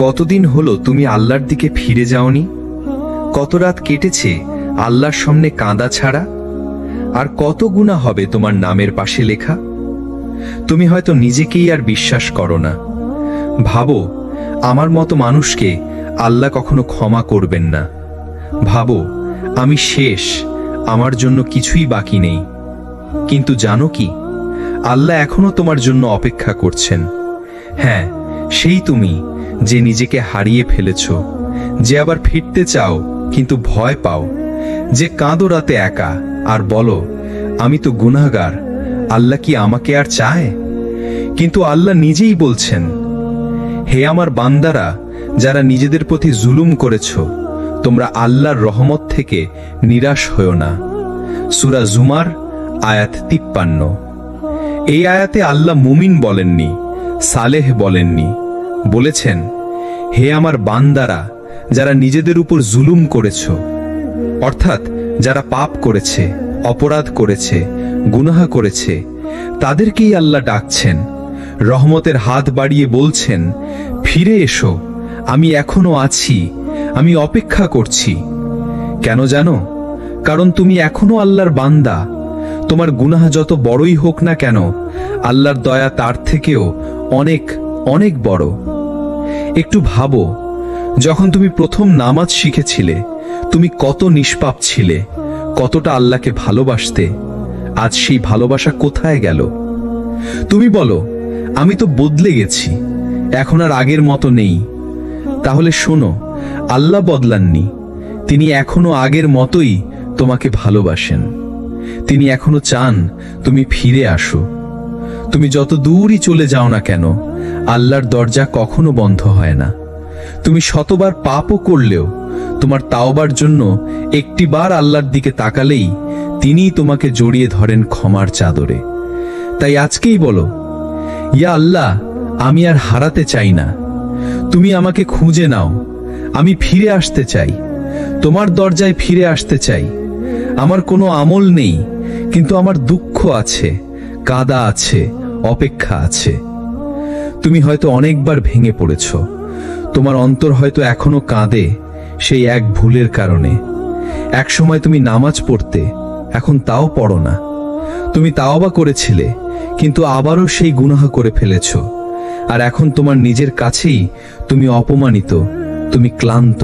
কতদিন হলো তুমি আল্লাহর দিকে ফিরে যাওনি? কত রাত কেটেছে আল্লাহর সামনে কাঁদা ছাড়া? আর কত গুনাহ হবে তোমার নামের পাশে লেখা? তুমি হয়তো নিজেকেই আর বিশ্বাস করো না। ভাবো, আমার মতো মানুষকে আল্লাহ কখনো ক্ষমা করবেন না। ভাবো, আমি শেষ, আমার জন্য কিছুই বাকি নেই। কিন্তু জানো কি, আল্লাহ এখনো তোমার জন্য অপেক্ষা করছেন। হ্যাঁ, সেই তুমি যে নিজেকে হারিয়ে ফেলেছ, যে আবার ফিরতে চাও কিন্তু ভয় পাও, যে কাঁদো রাতে একা আর বলো আমি তো গুনাহগার, আল্লাহ কি আমাকে আর চায়? কিন্তু আল্লাহ নিজেই বলছেন, হে আমার বান্দারা যারা নিজেদের প্রতি জুলুম করেছ, তোমরা আল্লাহর রহমত থেকে নিরাশ হও না। সূরা জুমার আয়াত 53। এই আয়াতে আল্লাহ মুমিন বলেননি, সালেহ বলেননি, বলেছেন হে আমার বান্দারা যারা নিজেদের উপর জুলুম করেছ, অর্থাৎ যারা পাপ করেছে, অপরাধ করেছে, গুনাহ করেছে, তাদেরকেই আল্লাহ ডাকছেন, রহমতের হাত বাড়িয়ে বলছেন, ফিরে এসো, আমি এখনো আছি, আমি অপেক্ষা করছি। কেন জানো? কারণ তুমি এখনো আল্লাহর বান্দা। তোমার গুনাহ যত বড়ই হোক না কেন, আল্লাহর দয়া তার থেকেও অনেক অনেক বড়। একটু ভাবো, যখন তুমি প্রথম নামাজ শিখেছিলে, তুমি কত নিষ্পাপ ছিলে, কতটা আল্লাহকে ভালোবাসতে। আজ সেই ভালোবাসা কোথায় গেল? তুমি বলো, আমি তো বদলে গেছি, এখন আর আগের মতো নেই। তাহলে শোনো, আল্লাহ বদলাননি। তিনি এখনো আগের মতোই তোমাকে ভালোবাসেন। তিনি এখনো চান তুমি ফিরে আসো। তুমি যত দূরই চলে যাও না কেন, আল্লাহর দরজা কখনো বন্ধ হয় না। তুমি শতবার পাপও করলেও তোমার তাওবার জন্য একটিবার আল্লাহর দিকে তাকালেই তিনিই তোমাকে জড়িয়ে ধরেন ক্ষমার চাদরে। তাই আজকেই বলো, ইয়া আল্লাহ, আমি আর হারাতে চাই না, তুমি আমাকে খুঁজে নাও, আমি ফিরে আসতে চাই, তোমার দরজায় ফিরে আসতে চাই। আমার কোনো আমল নেই, কিন্তু আমার দুঃখ আছে, কাদা আছে, অপেক্ষা আছে। তুমি হয়তো অনেকবার ভেঙে পড়েছ, তোমার অন্তর হয়তো এখনো কাঁদে সেই এক ভুলের কারণে। এক সময় তুমি নামাজ পড়তে, এখন তাও পড়ো না। তুমি তাওবা করেছিলে, কিন্তু আবারও সেই গুনাহ করে ফেলেছ। আর এখন তোমার নিজের কাছেই তুমি অপমানিত, তুমি ক্লান্ত।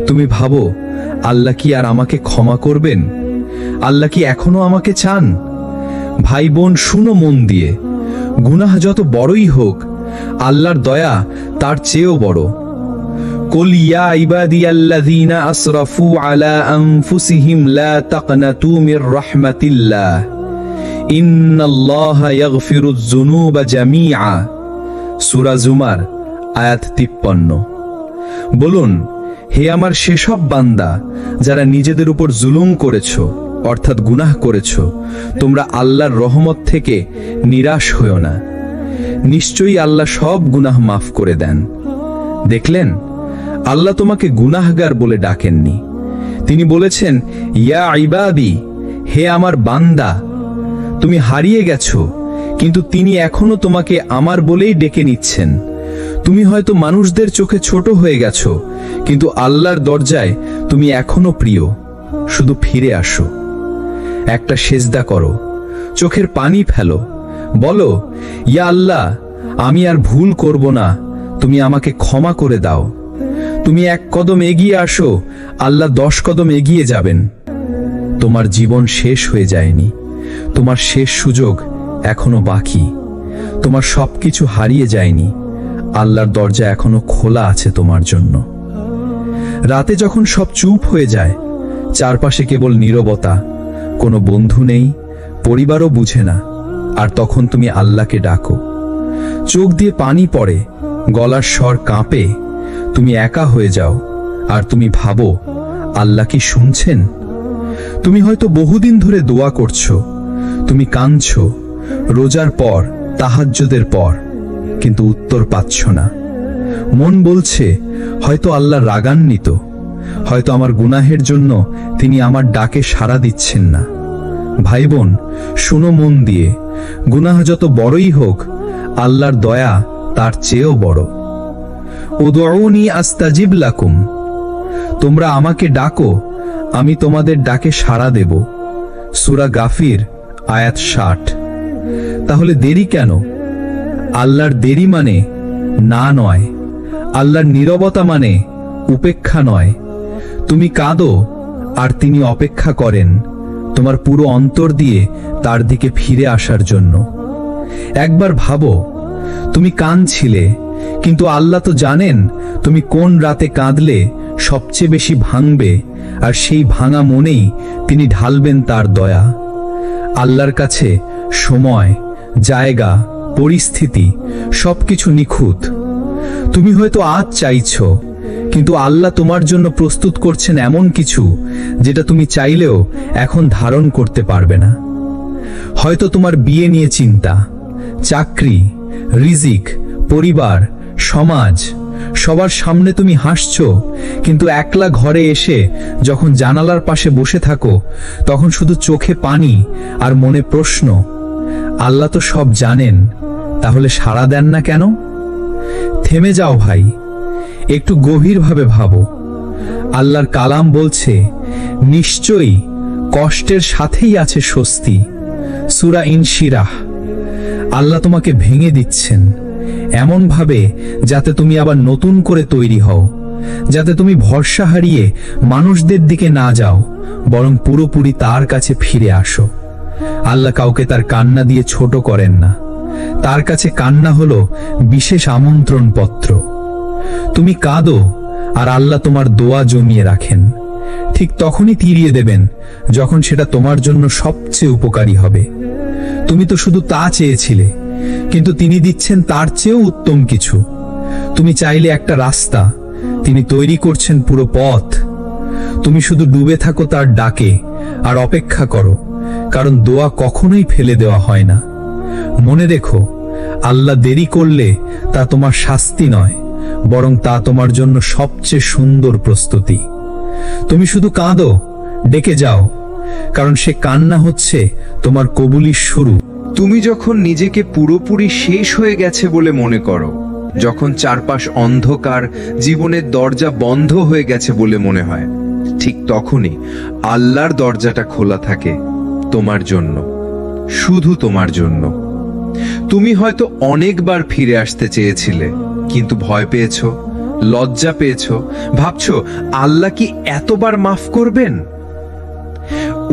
তুমি ভাবো, আল্লাহ কি আর আমাকে ক্ষমা করবেন? আল্লাহ কি এখনো আমাকে চান? ভাই বোন, শুনো মন দিয়ে, গুনাহ যত বড়ই হোক, আল্লাহর দয়া তার চেয়েও বড়। কুল ইয়া ইবাদিয়াল্লাযীনা আসরাফু আলা আনফুসিহিম লা তাকনাতু মির রাহমাতিল্লাহ ইন্নাল্লাহা ইয়াগফিরুয যুনুবা জামিআ। সূরা জুমার আয়াত 53। বলুন, হে আমার সেসব বান্দা যারা নিজেদের উপর জুলুম করেছ, অর্থাৎ গুনাহ করেছ, তোমরা আল্লাহর রহমত থেকে নিরাশ হও না। নিশ্চয়ই আল্লাহ সব গুনাহ মাফ করে দেন। দেখলেন, আল্লাহ তোমাকে গুনাহগার বলে ডাকেননি। তিনি বলেছেন, ইয়া ইবাদি, হে আমার বান্দা। তুমি হারিয়ে গেছো, কিন্তু তিনি এখনো তোমাকে আমার বলেই ডেকে নিচ্ছেন। তুমি হয়তো মানুষদের চোখে ছোট হয়ে গেছো, কিন্তু আল্লাহর দরজায় তুমি এখনো প্রিয়। শুধু ফিরে আসো, একটা সেজদা করো, চোখের পানি ফেলো, বলো, ইয়া আল্লাহ, আমি আর ভুল করব না, তুমি আমাকে ক্ষমা করে দাও। তুমি এক কদম এগিয়ে আসো, আল্লাহ 10 কদম এগিয়ে যাবেন। তোমার জীবন শেষ হয়ে যায়নি, তোমার শেষ সুযোগ এখনো বাকি। তোমার সবকিছু হারিয়ে যায়নি, আল্লাহর দরজা এখনো খোলা আছে তোমার জন্য। রাতে যখন সব চুপ হয়ে যায়, চারপাশে কেবল নীরবতা, কোনো বন্ধু নেই, পরিবারও বুঝে না, আর তখন তুমি আল্লাহকে ডাকো। চোখ দিয়ে পানি পড়ে, গলার স্বর কাঁপে, তুমি একা হয়ে যাও, আর তুমি ভাবো, আল্লাহ কি শুনছেন? তুমি হয়তো বহুদিন ধরে দোয়া করছো, তুমি কাঁদছো, রোজার পর, তাহাজ্জুদের পর, কিন্তু উত্তর পাচ্ছ না। মন বলছে, হয়তো আল্লাহ রাগান্বিত, হয়তো আমার গুনাহের জন্য তিনি আমার ডাকে সাড়া দিচ্ছেন না। ভাই বোন, শুনো মন দিয়ে, গুনাহ যত বড়ই হোক, আল্লাহর দয়া তার চেয়েও বড়। উদউনি আস্তাজিব লাকুম, তোমরা আমাকে ডাকো, আমি তোমাদের ডাকে সাড়া দেব। সূরা গাফির আয়াত 60। তাহলে দেরি কেন? আল্লাহর দেরি মানে না নয়, আল্লাহর নীরবতা মানে উপেক্ষা নয়। তুমি কাঁদো আর তিনি অপেক্ষা করেন তোমার পুরো অন্তর দিয়ে তার দিকে ফিরে আসার জন্য। একবার ভাবো, তুমি কাঁদছিলে, কিন্তু আল্লাহ তো জানেন তুমি কোন রাতে কাঁদলে সবচেয়ে বেশি ভাঙবে, আর সেই ভাঙা মনেই তিনি ঢালবেন তার দয়া। আল্লাহর কাছে সময়, জায়গা, পরিস্থিতি সবকিছু নিখুঁত। তুমি হয়তো আজ চাইছো, কিন্তু আল্লাহ তোমার জন্য প্রস্তুত করছেন এমন কিছু যেটা তুমি চাইলেও এখন ধারণ করতে পারবে না। হয়তো তোমার বিয়ে নিয়ে চিন্তা, চাকরি, রিজিক, পরিবার, সমাজ, সবার সামনে তুমি হাসছো, কিন্তু একলা ঘরে এসে যখন জানালার পাশে বসে থাকো তখন শুধু চোখে পানি আর মনে প্রশ্ন, আল্লাহ তো সব জানেন, তাহলে সাড়া দেন না কেন? থেমে যাও ভাই, একটু গভীরভাবে ভাবো। আল্লাহর কালাম বলছে, নিশ্চয়ই কষ্টের সাথেই আছে স্বস্তি। সূরা ইনশিরাহ। আল্লাহ তোমাকে ভেঙে দিচ্ছেন এমন ভাবে যাতে তুমি আবার নতুন করে তৈরি হও, যাতে তুমি ভরসা হারিয়ে মানুষদের দিকে না যাও, বরং পুরোপুরি তার কাছে ফিরে আসো। আল্লাহ কাউকে তার কান্না দিয়ে ছোট করেন না, তার কাছে কান্না হলো বিশেষ আমন্ত্রণ পত্র। তুমি কাঁদো আর আল্লাহ তোমার দোয়া জমিয়ে রাখেন, ঠিক তখনই তিরিয়ে দেবেন যখন সেটা তোমার জন্য সবচেয়ে উপকারী হবে। তুমি তো শুধু তা চেয়েছিলে, কিন্তু তিনি দিচ্ছেন তার চেয়েও উত্তম কিছু। তুমি চাইলে একটা রাস্তা, তিনি তৈরি করছেন পুরো পথ। তুমি শুধু ডুবে থাকো তার ডাকে আর অপেক্ষা করো, কারণ দোয়া কখনোই ফেলে দেওয়া হয় না। মনে রেখো, আল্লাহ দেরি করলে তা তোমার শাস্তি নয়, বরং তা তোমার জন্য সবচেয়ে সুন্দর প্রস্তুতি। তুমি শুধু কাঁদো, ডেকে যাও, কারণ সে কান্না হচ্ছে তোমার কবুলির শুরু। তুমি যখন নিজেকে পুরোপুরি শেষ হয়ে গেছে বলে মনে করো, যখন চারপাশ অন্ধকার, জীবনের দরজা বন্ধ হয়ে গেছে বলে মনে হয়, ঠিক তখনই আল্লাহর দরজাটা খোলা থাকে তোমার জন্য, শুধু তোমার জন্য। তুমি হয়তো অনেকবার ফিরে আসতে চেয়েছিলে, কিন্তু ভয় পেয়েছো, লজ্জা পেয়েছো, ভাবছো আল্লাহ কি এতবার মাফ করবেন?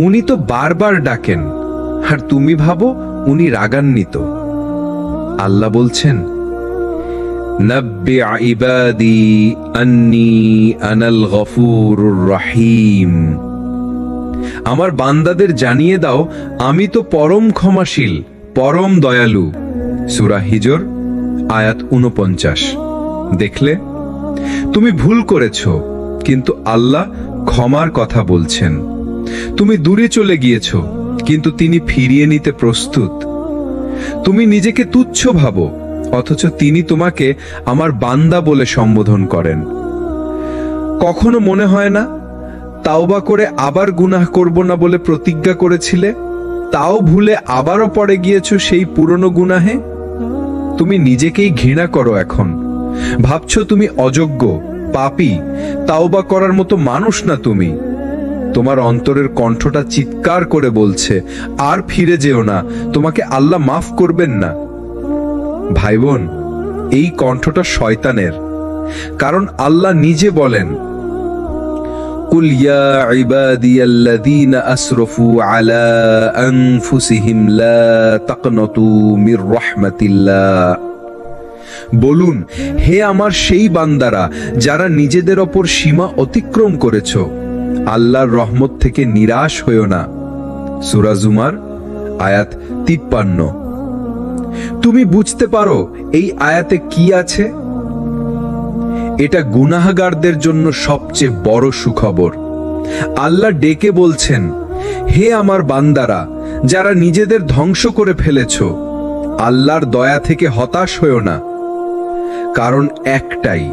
উনি তো বারবার ডাকেন, আর তুমি ভাবো উনি রাগান্বিত। আল্লাহ বলছেন, নাব্বি ইবাদি আন্নী আনাল গফুরুর রহিম। আমার বান্দাদের জানিয়ে দাও, আমি তো পরম ক্ষমাশীল, পরম দয়ালু। সূরা হিজর আয়াত 49। দেখলে, তুমি ভুল করেছো, কিন্তু আল্লাহ ক্ষমার কথা বলছেন। তুমি দূরে চলে গিয়েছো, কিন্তু তিনি ফিরিয়ে নিতে প্রস্তুত। তুমি নিজেকে তুচ্ছ ভাবো, অথচ তিনি তোমাকে আমার বান্দা বলে সম্বোধন করেন। কখনো মনে হয় না তাওবা করে আবার গুনাহ করব না বলে প্রতিজ্ঞা করেছিলে, তাও ভুলে আবারও পড়ে গিয়েছো সেই পুরনো গুনাহে? তুমি নিজেকেই ঘৃণা করো এখন, ভাবছো তুমি অযোগ্য, পাপী, তাওবা করার মতো মানুষ না তুমি। তোমার অন্তরের কণ্ঠটা চিৎকার করে বলছে, আর ফিরে যেও না, তোমাকে আল্লাহ মাফ করবেন না। ভাই বোন, এই কণ্ঠটা শয়তানের, কারণ আল্লাহ নিজে বলেন, কুল ইয়া ইবাদিয়াল্লাযীনা আসরাফু আলা আনফুসিহিম লা তাকনাতু মির রাহমাতিল্লাহ। বলুন, হে আমার সেই বান্দারা যারা নিজেদের ওপর সীমা অতিক্রম করেছো, আল্লাহর রহমত থেকে নিরাশ হইও না। সূরা জুমার আয়াত 53। তুমি বুঝতে পারো এই আয়াতে কি আছে? এটা গুনাহগারদের জন্য সবচেয়ে বড় সুখবর। আল্লাহ ডেকে বলছেন, হে আমার বান্দারা যারা নিজেদের ধ্বংস করে ফেলেছো, আল্লাহর দয়া থেকে হতাশ হইও না। কারণ একটাই,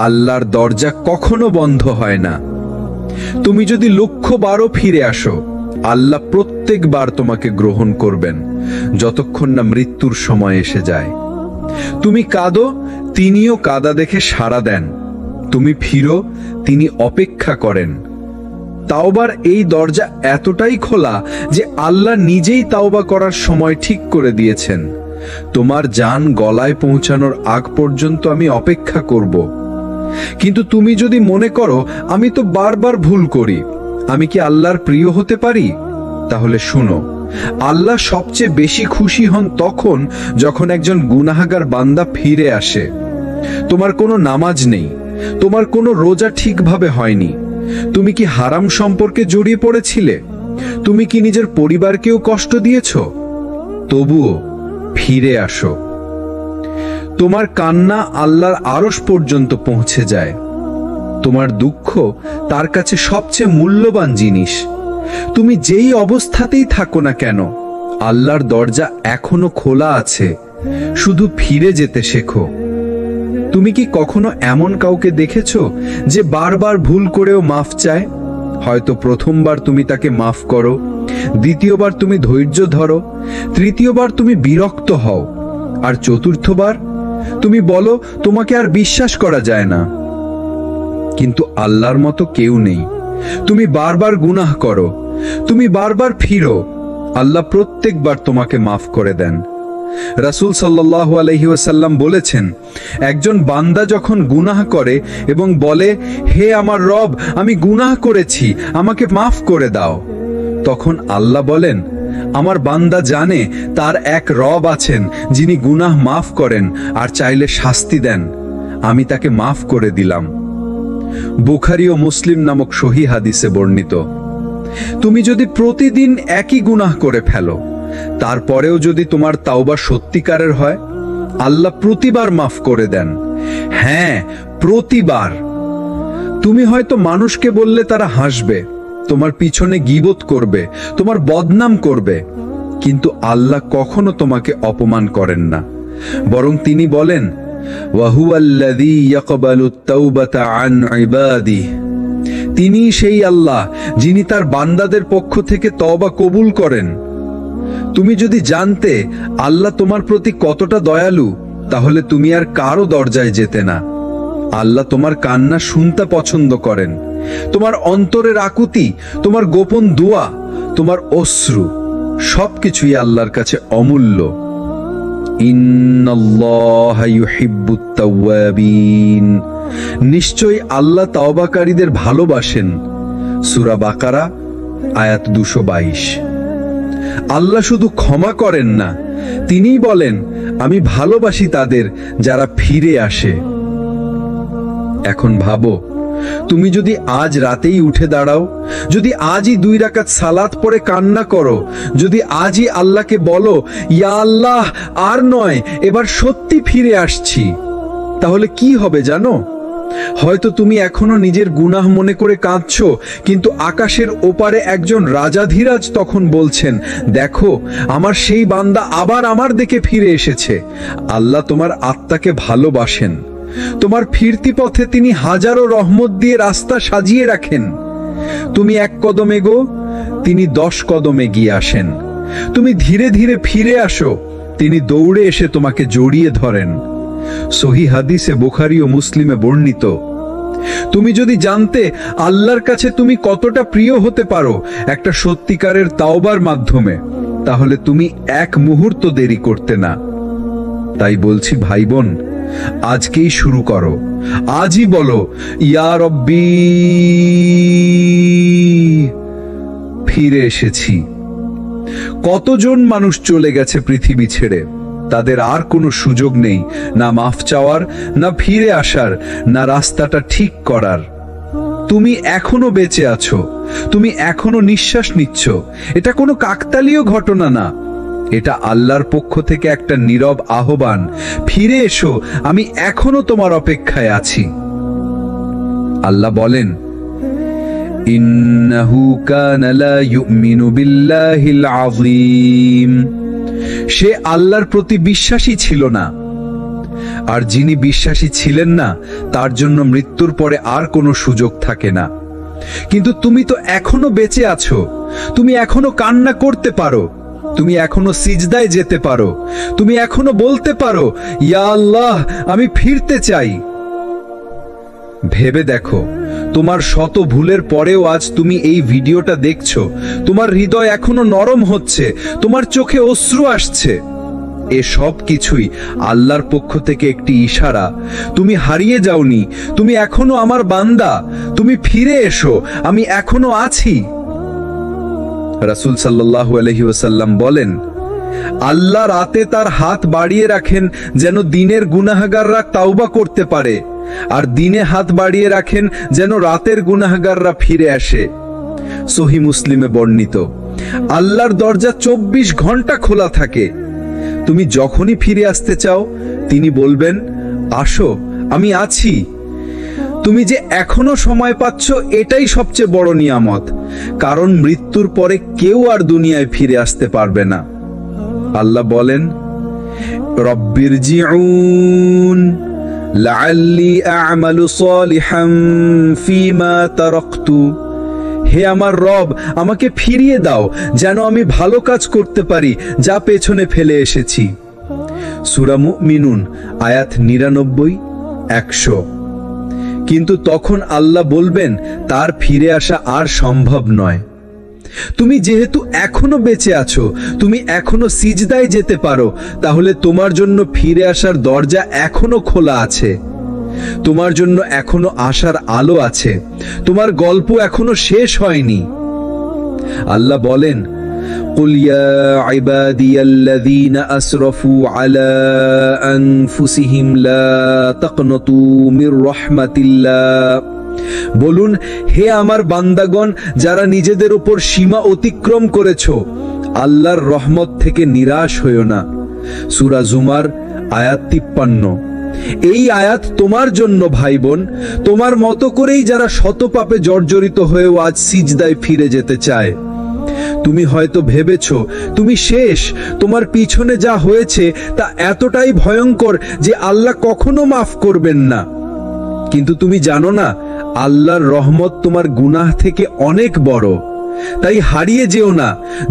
আল্লাহর দরজা কখনো বন্ধ হয় না। তুমি যদি 1,000 বারও ফিরে আসো, আল্লাহ প্রত্যেকবার তোমাকে গ্রহণ করবেন, যতক্ষণ না মৃত্যুর সময় এসে যায়। তুমি কাঁদো, তিনিও কাদা দেখে সাড়া দেন। তুমি ফিরো, তিনি অপেক্ষা করেন। তাওবার এই দরজা এতটাই খোলা যে আল্লাহ নিজেই তাওবা করার সময় ঠিক করে দিয়েছেন। তোমার জান গলায় পৌঁছানোর আগ পর্যন্ত আমি অপেক্ষা করব। কিন্তু তুমি যদি মনে করো আমি তো বারবার ভুল করি, আমি কি আল্লাহর প্রিয় হতে পারি, তাহলে শুনো, আল্লাহ সবচেয়ে বেশি খুশি হন তখন যখন একজন গুনাহগার বান্দা ফিরে আসে। তোমার কোনো নামাজ নেই, তোমার কোনো রোজা ঠিকভাবে হয়নি, তুমি কি হারাম সম্পর্কে জড়িয়ে পড়েছিলে, তুমি কি নিজের পরিবারকেও কষ্ট দিয়েছ, তবুও ফিরে আসো। তোমার কান্না আল্লাহর আরশ পর্যন্ত পৌঁছে যায়। তোমার দুঃখ তার কাছে সবচেয়ে মূল্যবান জিনিস। তুমি যেই অবস্থাতেই থাকো না কেন, আল্লাহর দরজা এখনো খোলা আছে, শুধু ফিরে যেতে শেখো। তুমি কি কখনো এমন কাউকে দেখেছো যে বারবার ভুল করেও মাফ চায়? হয়তো প্রথমবার তুমি তাকে মাফ করো, দ্বিতীয়বার তুমি ধৈর্য ধরো, তৃতীয়বার তুমি বিরক্ত হও, আর চতুর্থবার তুমি বলো তোমাকে আর বিশ্বাস করা যায় না। কিন্তু আল্লাহর মতো কেউ নেই। তুমি বারবার গুনাহ করো, তুমি বারবার ফিরো, আল্লাহ প্রত্যেকবার তোমাকে মাফ করে দেন। রাসূল সাল্লাল্লাহু আলাইহি ওয়াসাল্লাম বলেছেন, একজন বান্দা যখন গুনাহ করে এবং বলে, হে আমার রব, আমি গুনাহ করেছি, আমাকে মাফ করে দাও, তখন আল্লাহ বলেন, আমার বান্দা জানে তার এক রব আছেন যিনি গুনাহ মাফ করেন আর চাইলে শাস্তি দেন, আমি তাকে মাফ করে দিলাম। বুখারী ও মুসলিম নামক সহিহ হাদিসে বর্ণিত। তুমি যদি প্রতিদিন একই গুনাহ করে ফেলো, তারপরেও যদি তোমার তাওবা সত্যিকারের হয়, আল্লাহ প্রতিবার মাফ করে দেন। হ্যাঁ, প্রতিবার। তুমি হয়তো মানুষকে বললে তারা হাসবে, তোমার পিছনে গীবত করবে, তোমার বদনাম করবে, কিন্তু আল্লাহ কখনো তোমাকে অপমান করেন না, বরং তিনি বলেন, ওয়াহুয়াল্লাযী ইয়াকবালুত তাওবাতা আন ইবাদিহি, তিনি সেই আল্লাহ যিনি তার বান্দাদের পক্ষ থেকে তওবা কবুল করেন। তুমি যদি জানতে আল্লাহ তোমার প্রতি কতটা দয়ালু, তাহলে তুমি আর কারো দরজায় যেতে না। আল্লাহ তোমার কান্না শুনতে পছন্দ করেন। তোমার অন্তরের আকুতি, তোমার গোপন দোয়া, তোমার অশ্রু, সবকিছুই আল্লাহর কাছে অমূল্য। ইন্নাল্লাহা ইউহিব্বুত তাওয়াবিন, নিশ্চয়ই আল্লাহ তাওবাকারীদের ভালোবাসেন। সূরা বাকারা আয়াত 222। আল্লাহ শুধু ক্ষমা করেন না, তিনিই বলেন, আমি ভালোবাসি তাদের যারা ফিরে আসে। এখন ভাবো, তুমি যদি আজ রাতেই উঠে দাঁড়াও, যদি আজই 2 রাকাত সালাত পড়ে কান্না করো, যদি আজই আল্লাহকে বলো, ইয়া আল্লাহ, আর নয়, এবার সত্যি ফিরে আসছি, তাহলে কি হবে জানো? হয়তো তুমি এখনো নিজের গুনাহ মনে করে কাঁদছো, কিন্তু আকাশের ওপারে একজন রাজাধিরাজ তখন বলছেন, দেখো, আমার সেই বান্দা আবার আমার দিকে ফিরে এসেছে। আল্লাহ তোমার আত্মাকে ভালোবাসেন। তোমার ফিরতি পথে তিনি হাজারো রহমত দিয়ে রাস্তা সাজিয়ে রাখেন। তুমি 1 কদম এগো, তিনি 10 কদম এগিয়ে আসেন। তুমি ধীরে ধীরে ফিরে আসো, তিনি দৌড়ে এসে তোমাকে জড়িয়ে ধরেন। সহিহ হাদিসে বুখারী ও মুসলিমে বর্ণিত। তুমি যদি জানতে আল্লাহর কাছে তুমি কতটা প্রিয় হতে পারো একটা সত্যিকারের তাওবার মাধ্যমে, তাহলে তুমি 1 মুহূর্ত দেরি করতে না। তাই বলছি ভাই বোন, আজকেই শুরু করো, আজই বলো, ইয়া রব্বি, ফিরে এসেছি। কতজন মানুষ চলে গেছে পৃথিবী ছেড়ে, তাদের আর কোনো সুযোগ নেই, না মাফ চাওয়ার, না ফিরে আসার, না রাস্তাটা ঠিক করার। তুমি এখনো বেঁচে আছো, তুমি এখনো নিঃশ্বাস নিচ্ছ, এটা কোনো কাকতালীয় ঘটনা না, এটা আল্লাহর পক্ষ থেকে একটা নীরব আহ্বান, ফিরে এসো, আমি এখনো তোমার অপেক্ষায় আছি। আল্লাহ বলেন, ইন্নাহু কানা লা ইউমিনু বিল্লাহিল আযীম, সে আল্লাহর প্রতি বিশ্বাসী ছিল না। আর যিনি বিশ্বাসী ছিলেন না, তার জন্য মৃত্যুর পরে আর কোনো সুযোগ থাকে না। কিন্তু তুমি তো এখনো বেঁচে আছো, তুমি এখনো কান্না করতে পারো, তুমি এখনো সিজদায় যেতে পারো, তুমি এখনো বলতে পারো, ইয়া আল্লাহ, আমি ফিরতে চাই। ভেবে দেখো, তোমার শত ভুলের পরেও আজ তুমি এই ভিডিওটা দেখছো, তোমার হৃদয় এখনো নরম হচ্ছে, তোমার চোখে অশ্রু আসছে। এ সব কিছুই আল্লাহর পক্ষ থেকে একটি ইশারা। তুমি হারিয়ে যাওনি, তুমি এখনো আমার বান্দা, তুমি ফিরে এসো, আমি এখনো আছি। রাসূল সাল্লাল্লাহু আলাইহি ওয়াসাল্লাম বলেন, আল্লাহ রাতে তার হাত বাড়িয়ে রাখেন যেন দিনের গুনাহগাররা তাওবা করতে পারে, আর দিনে হাত বাড়িয়ে রাখেন যেন রাতের গুনাহগাররা ফিরে আসে। সহিহ মুসলিমে বর্ণিত। আল্লাহর দরজা 24 ঘন্টা খোলা থাকে। তুমি যখনই ফিরে আসতে চাও, তিনি বলবেন, আসো, আমি আছি। তুমি যে এখনো সময় পাচ্ছ, এটাই সবচেয়ে বড় নিয়ামত, কারণ মৃত্যুর পরে কেউ আর দুনিয়ায় ফিরে আসতে পারবে না। আল্লাহ বলেন, রব্বিরজিউন লাআল্লি আ'মালু সালিহান ফীমা তারাকতু। হে আমার রব, আমাকে ফিরিয়ে দাও যেন আমি ভালো কাজ করতে পারি যা পেছনে ফেলে এসেছি। সূরা মুমিনুন আয়াত 99, 100। কিন্তু তখন আল্লাহ বলবেন, তার ফিরে আসা আর সম্ভব নয়। তুমি যেহেতু এখনো বেঁচে আছো, তুমি এখনো সিজদায় যেতে পারো, তাহলে তোমার জন্য ফিরে আসার দরজা এখনো খোলা আছে। তোমার জন্য এখনো আসার আলো আছে, তোমার গল্প এখনো শেষ হয়নি। আল্লাহ বলেন, কুল ইয়া ইবাদিয়াল্লাযীনা আসরাফু আলা আনফুসিহিম লা তাকনাতু মির রাহমাতিল্লাহ। বলুন, হে আমার বান্দাগণ, যারা নিজেদের উপর সীমা অতিক্রম করেছো, আল্লাহর রহমত থেকে নিরাশ হইও না। সূরা জুমার আয়াত 53। এই আয়াত তোমার জন্য ভাই বোন, তোমার মতো করেই যারা শত পাপে জর্জরিত হয়েও আজ সিজদায় ফিরে যেতে চায়। তুমি হয়তো ভেবেছো তুমি শেষ, তোমার পিছনে যা হয়েছে তা এতটাই ভয়ঙ্কর যে আল্লাহ কখনো মাফ করবেন না। কিন্তু তুমি জানো না, আল্লাহর রহমত তোমার গুনাহ থেকে অনেক বড়। তাই হারিয়ে যেও না।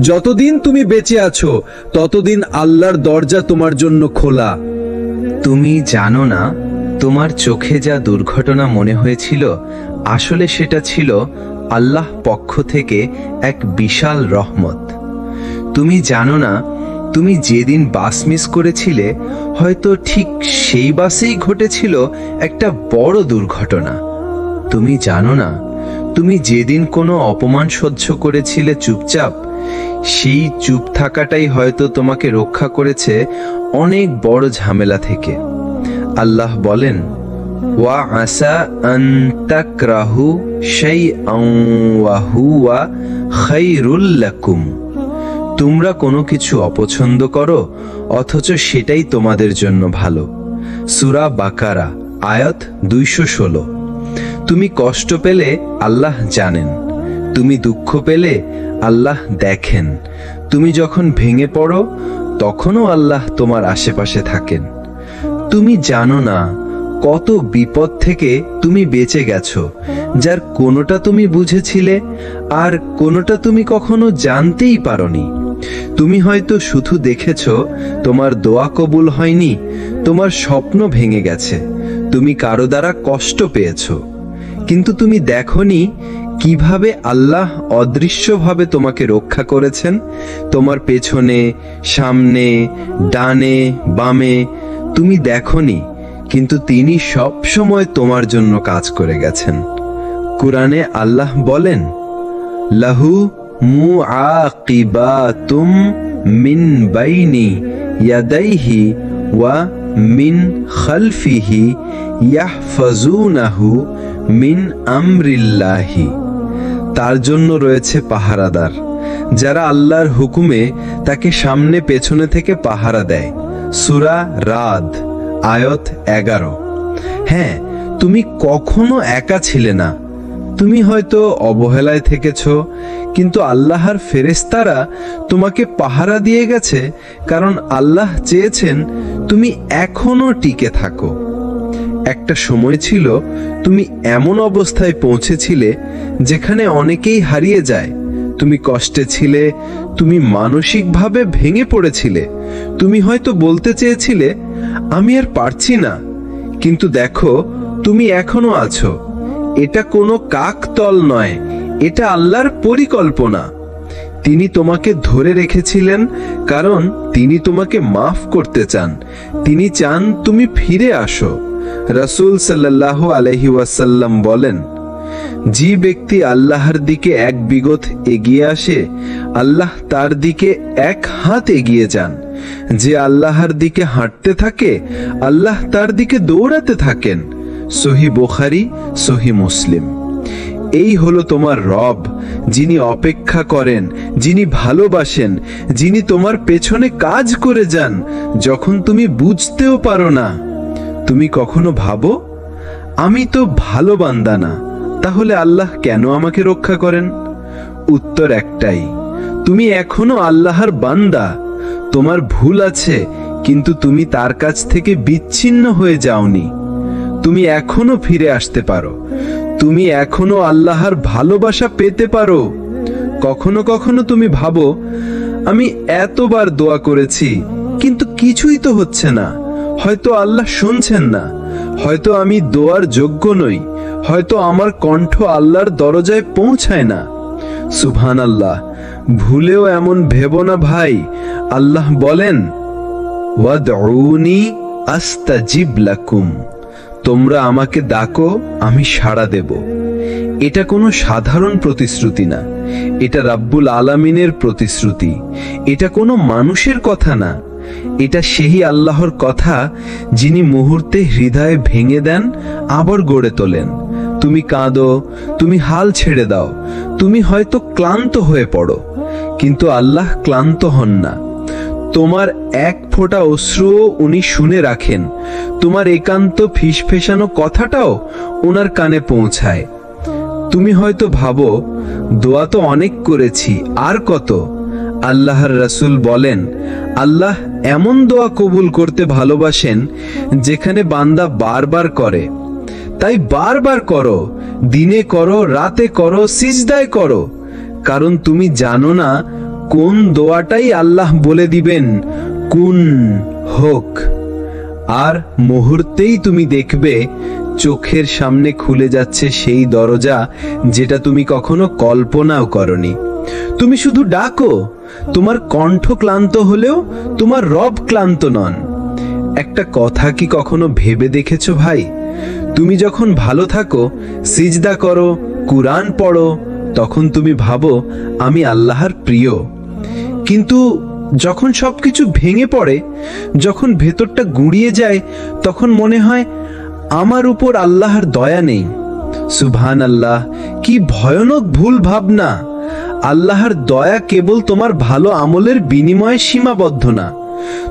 যতদিন তুমি বেঁচে আছো, ততদিন আল্লাহর দরজা তোমার জন্য খোলা। তুমি জানো না, তোমার চোখে যা দুর্ঘটনা মনে হয়েছিল, আসলে সেটা ছিল আল্লাহ পক্ষ থেকে এক বিশাল রহমত। তুমি জানো না, তুমি যেদিন বাস মিস করেছিলে, হয়তো ঠিক সেই বাসেই ঘটেছিল একটা বড় দুর্ঘটনা। তুমি জানো না, তুমি যেদিন কোনো অপমান সহ্য করেছিলে চুপচাপ, সেই চুপ থাকাটাই হয়তো তোমাকে রক্ষা করেছে অনেক বড় ঝামেলা থেকে। আল্লাহ বলেন, ওয়া আসা আন তাকরাহু শাইআন ওয়া হুয়া খায়রুল লাকুম। তোমরা কোনো কিছু অপছন্দ করো, অথচ সেটাই তোমাদের জন্য ভালো। সূরা বাকারা আয়াত 216। তুমি কষ্ট পেলে আল্লাহ জানেন, তুমি দুঃখ পেলে আল্লাহ দেখেন, তুমি যখন ভেঙে পড়ো তখনও আল্লাহ তোমার আশেপাশে থাকেন। তুমি জানো না কত বিপদ থেকে তুমি বেঁচে গেছো, যার কোনোটা তুমি বুঝেছিলে আর কোনোটা তুমি কখনো জানতেই পারোনি। তুমি হয়তো শুধু দেখেছো তোমার দোয়া কবুল হয়নি, তোমার স্বপ্ন ভেঙে গেছে, তুমি কারো দ্বারা কষ্ট পেয়েছো, কিন্তু তুমি দেখোনি কিভাবে আল্লাহ অদৃশ্যভাবে তোমাকে রক্ষা করেছেন। তোমার পেছনে, সামনে, ডানে, বামে তুমি দেখোনি, কিন্তু তিনি সব সময় তোমার জন্য কাজ করে গেছেন। কুরআনে আল্লাহ বলেন, লাহু মুআকিবাতুম মিন বাইনি ইয়াদাইহি ওয়া মিন খালফিহি ইয়াহফাজুনাহু মিন আমরিল্লাহি। তার জন্য রয়েছে পাহারাদার, যারা আল্লাহর হুকুমে তাকে সামনে পেছনে থেকে পাহারা দেয়। সূরা রাদ আয়াত 11। হ্যাঁ, তুমি কখনো একা ছিলে না। তুমি হয়তো অবহেলায় থেকেছ, কিন্তু আল্লাহর ফেরেশতারা তোমাকে পাহারা দিয়ে গেছে, কারণ আল্লাহ চেয়েছেন তুমি এখনো টিকে থাকো। একটা সময় ছিল তুমি এমন অবস্থায় পৌঁছেছিলে যেখানে অনেকেই হারিয়ে যায়, তুমি কষ্টে ছিলে, তুমি মানসিকভাবে ভেঙে পড়েছিলে, তুমি হয়তো বলতে চেয়েছিলে আমি আর পারছি না, কিন্তু দেখো তুমি এখনো আছো। এটা কোনো কাকতল নয়, এটা আল্লাহর পরিকল্পনা। তিনি তোমাকে ধরে রেখেছিলেন কারণ তিনি তোমাকে মাফ করতে চান। তিনি চান তুমি ফিরে আসো। রাসূল সাল্লাল্লাহু আলাইহি ওয়াসাল্লাম বলেন, যে ব্যক্তি আল্লাহর দিকে এক বিগত এগিয়ে আসে, আল্লাহ তার দিকে এক হাত এগিয়ে যান। যে আল্লাহর দিকে হাঁটতে থাকে, আল্লাহ তার দিকে দৌড়াতে থাকেন। সহিহ বুখারী, সহিহ মুসলিম। এই হলো তোমার রব, যিনি অপেক্ষা করেন, যিনি ভালোবাসেন, যিনি তোমার পেছনে কাজ করে যান যখন তুমি বুঝতেও পারো না। তুমি কখনো ভাবো আমি তো ভালো বান্দা না, তাহলে আল্লাহ কেন আমাকে রক্ষা করেন? উত্তর একটাই, তুমি এখনো আল্লাহর বান্দা। তোমার ভুল আছে, কিন্তু তুমি তার কাছ থেকে বিচ্ছিন্ন হয়ে যাওনি। তুমি এখনো ফিরে আসতে পারো, তুমি এখনো আল্লাহর ভালোবাসা পেতে পারো। কখনো কখনো তুমি ভাবো আমি এতবার দোয়া করেছি কিন্তু কিছুই তো হচ্ছে না, হয়তো আল্লাহ শুনছেন না, হয়তো আমি দোয়ার যোগ্য নই, হয়তো আমার কণ্ঠ আল্লাহর দরজায় পৌঁছায় না। সুবহানাল্লাহ, ভুলেও এমন ভেবো না ভাই। আল্লাহ বলেন, ওয়াদউনি আস্তাজিব লাকুম, তোমরা আমাকে ডাকো, আমি সাড়া দেব। এটা কোনো সাধারণ প্রতিশ্রুতি না, এটা রাব্বুল আলামিনের প্রতিশ্রুতি। এটা কোনো মানুষের কথা না, এটা সেই আল্লাহর কথা যিনি মুহূর্তে হৃদয়ে ভেঙে দেন, আবার গড়ে তোলেন। তুমি কাঁদো, তুমি হাল ছেড়ে দাও, তুমি হয়তো ক্লান্ত হয়ে পড়ো, কিন্তু আল্লাহ ক্লান্ত হন না। তোমার এক ফোঁটা অশ্রুও উনি শুনে রাখেন। তোমার একান্ত ফিসফেসানো কথাটাও ওনার কানে পৌঁছায়। তুমি হয়তো ভাবো দোয়া তো অনেক করেছি, আর কত? আল্লাহর রাসূল বলেন, আল্লাহ এমন দোয়া কবুল করতে ভালোবাসেন যেখানে বান্দা বারবার করে। তাই বারবার করো, দিনে করো, রাতে করো, সিজদায় করো, কারণ তুমি জানো না কোন দোয়াটাই আল্লাহ বলে দিবেন কুন হোক, আর মুহূর্তেই তুমি দেখবে চোখের সামনে খুলে যাচ্ছে সেই দরজা যেটা তুমি কখনো কল্পনাও করনি। তুমি শুধু ডাকো, তোমার কণ্ঠ ক্লান্ত হলেও তোমার রব ক্লান্ত নন। একটা কথা কি কখনো ভেবে দেখেছো ভাই, তুমি যখন ভালো থাকো, সিজদা করো, কুরআন পড়ো, তখন তুমি ভাবো আমি আল্লাহর প্রিয়। কিন্তু যখন সবকিছু ভেঙে পড়ে, যখন ভেতরটা গুঁড়িয়ে যায়, তখন মনে হয় আমার উপর আল্লাহর দয়া নেই। সুবহানাল্লাহ, কি ভয়ানক ভুল ভাবনা। আল্লাহর দয়া কেবল তোমার ভালো আমলের বিনিময়ে সীমাবদ্ধ না।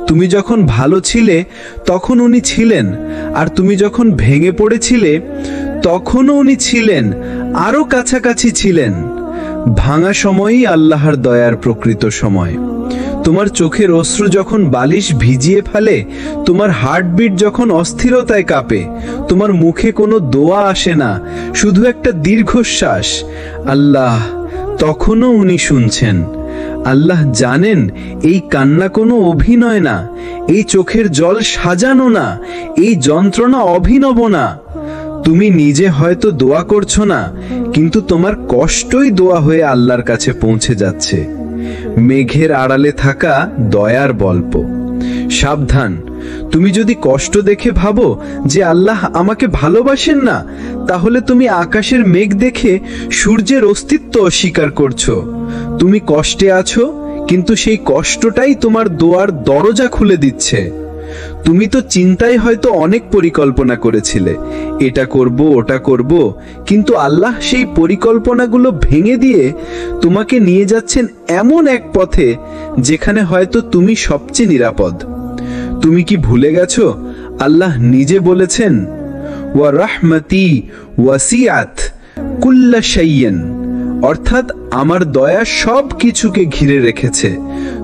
তুমি যখন ভালো ছিলে তখন উনি ছিলেন, আর তুমি যখন ভেঙে পড়েছিলে তখনও উনি ছিলেন, আরো কাছাকাছি ছিলেন। ভাঙা সময়ই আল্লাহর দয়ার প্রকৃত সময়। তোমার চোখের অশ্রু যখন বালিশ ভিজিয়ে ফেলে, তোমার হার্টবিট যখন অস্থিরতায় কাঁপে, তোমার মুখে কোনো দোয়া আসে না, শুধু একটা দীর্ঘশ্বাস, আল্লাহ, তখনও উনি শুনছেন। আল্লাহ জানেন এই কান্না কোনো অভিনয় না, এই চোখের জল সাজানো না, এই যন্ত্রণা অভিনব না। তুমি নিজে হয়তো দোয়া করছো না, কিন্তু তোমার কষ্টই দোয়া হয়ে আল্লাহর কাছে পৌঁছে যাচ্ছে। মেঘের আড়ালে থাকা দয়ার গল্প। সাবধান, তুমি যদি কষ্ট দেখে ভাবো যে আল্লাহ আমাকে ভালোবাসেন না, তাহলে তুমি আকাশের মেঘ দেখে সূর্যের অস্তিত্ব অস্বীকার করছো। তুমি কষ্টে আছো, কিন্তু সেই কষ্টটাই তোমার দোয়ার দরজা খুলে দিচ্ছে। তুমি তো চিন্তায় হয়তো অনেক পরিকল্পনা করেছিলে, এটা করব, ওটা করব, কিন্তু আল্লাহ সেই পরিকল্পনাগুলো ভেঙে দিয়ে তোমাকে নিয়ে যাচ্ছেন এমন এক পথে যেখানে হয়তো তুমি সবচেয়ে নিরাপদ। তুমি কি ভুলে গেছো আল্লাহ নিজে বলেছেন, ওয়া রাহমাতি ওয়াসিআত কুল্লা শাইইন, অর্থাৎ আমার দয়া সব কিছুকে ঘিরে রেখেছে।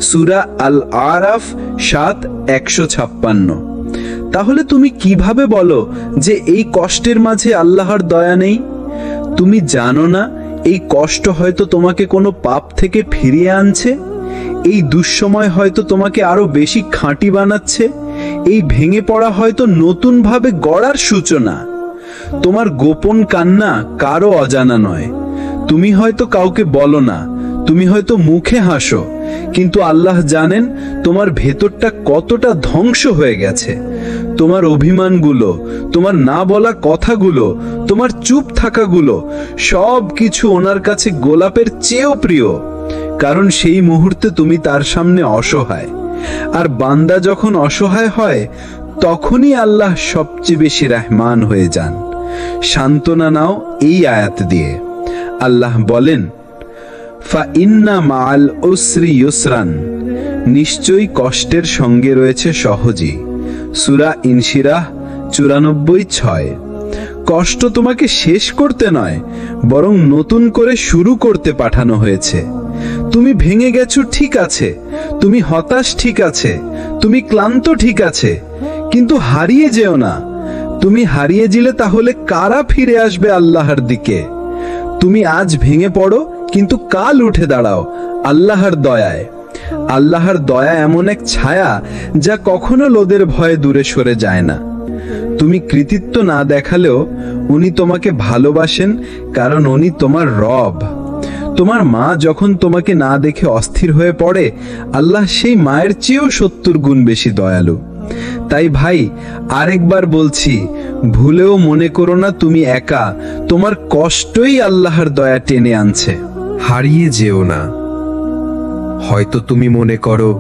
সূরা আল আরাফ 7:156। তাহলে তুমি কিভাবে বলো যে এই কষ্টের মাঝে আল্লাহর দয়া নেই? তুমি জানো না এই কষ্ট হয়তো তোমাকে কোনো পাপ থেকে ফিরিয়ে আনছে, এই দুঃসময় হয়তো তোমাকে আরো বেশি খাঁটি বানাচ্ছে, এই ভেঙে পড়া হয়তো নতুনভাবে গড়ার সূচনা। তোমার গোপন কান্না কারো অজানা নয়। তুমি হয়তো কাউকে বলো না, তুমি হয়তো মুখে হাসো, কিন্তু আল্লাহ জানেন তোমার ভেতরটা কতটা ধ্বংস হয়ে গেছে। তোমার অভিমানগুলো, তোমার না বলা কথাগুলো, তোমার চুপ থাকাগুলো সব কিছু ওনার কাছে গোলাপের চেয়েও প্রিয়, কারণ সেই মুহূর্তে তুমি তার সামনে অসহায়। আর বান্দা যখন অসহায় হয় তখনই আল্লাহ সবচেয়ে বেশি রহমান হয়ে যান। সান্ত্বনা নাও এই আয়াত দিয়ে। আল্লাহ বলেন, ফা ইন্না মাআল উসরি ইউসরান, নিশ্চয়ই কষ্টের সঙ্গে রয়েছে সহজই। সূরা ইনশিরাহ 94:6। কষ্ট তোমাকে শেষ করতে নয়, বরং নতুন করে শুরু করতে পাঠানো হয়েছে। তুমি ভেঙে গেছো ঠিক আছে, তুমি হতাশ ঠিক আছে, তুমি ক্লান্ত ঠিক আছে, কিন্তু হারিয়ে যেও না। তুমি হারিয়ে গেলে তাহলে কারা ফিরে আসবে আল্লাহর দিকে? তুমি আজ ভেঙে পড়ো, কিন্তু কাল উঠে দাঁড়াও আল্লাহর দয়ায়। আল্লাহর দয়া এমন এক ছায়া যা কখনো লোদের ভয়ে দূরে সরে যায় না। তুমি কৃতিত্ব না দেখালেও উনি তোমাকে ভালোবাসেন, কারণ উনি তোমার রব। তোমার মা যখন তোমাকে না দেখে অস্থির হয়ে পড়ে, আল্লাহ সেই মায়ের চেয়েও 70 গুণ বেশি দয়ালু। তাই ভাই, আরেকবার বলছি, ভুলেও মনে করো না তুমি একা। তোমার কষ্টই আল্লাহর দয়া টেনে আনছে। হারিয়ে যেও না। হয়তো তুমি মনে করো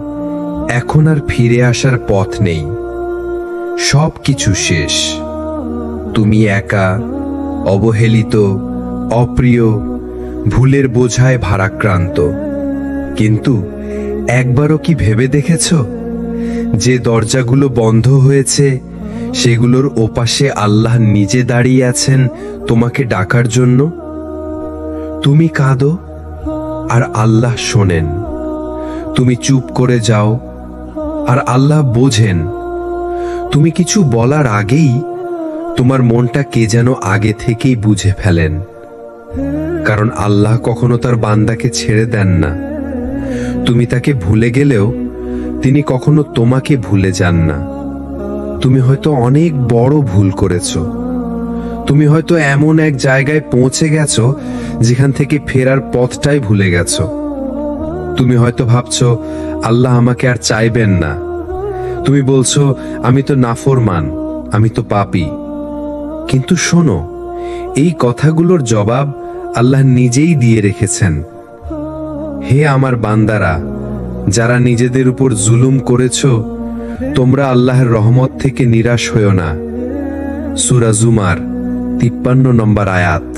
এখন আর ফিরে আসার পথ নেই, সব কিছু শেষ, তুমি একা, অবহেলিত, অপ্রিয়, ভুলের বোঝায় ভারাক্রান্ত। কিন্তু একবারও কি ভেবে দেখেছ, যে দরজাগুলো বন্ধ হয়েছে সেগুলোর ওপাশে আল্লাহ নিজে দাঁড়িয়ে আছেন তোমাকে ডাকার জন্য? তুমি কাঁদো আর আল্লাহ শোনেন, তুমি চুপ করে যাও আর আল্লাহ বোঝেন। তুমি কিছু বলার আগেই তোমার মনটা কে যেন আগে থেকেই বুঝে ফেলেন, কারণ আল্লাহ কখনো তার বান্দাকে ছেড়ে দেন না। তুমি তাকে ভুলে গেলেও তিনি কখনো তোমাকে ভুলে যান না। তুমি হয়তো অনেক বড় ভুল করেছো, তুমি হয়তো এমন এক জায়গায় পৌঁছে গেছো যেখান থেকে ফেরার পথটাই ভুলে গেছো। তুমি হয়তো ভাবছো আল্লাহ আমাকে আর চাইবেন না। তুমি বলছো আমি তো নাফরমান, আমি তো পাপী। কিন্তু শোনো, এই কথাগুলোর জবাব আল্লাহ নিজেই দিয়ে রেখেছেন। হে আমার বান্দারা, যারা নিজেদের উপর জুলুম করেছো, তোমরা আল্লাহর রহমত থেকে নিরাশ হয়ো না। সূরা জুমার 53 নম্বর আয়াত।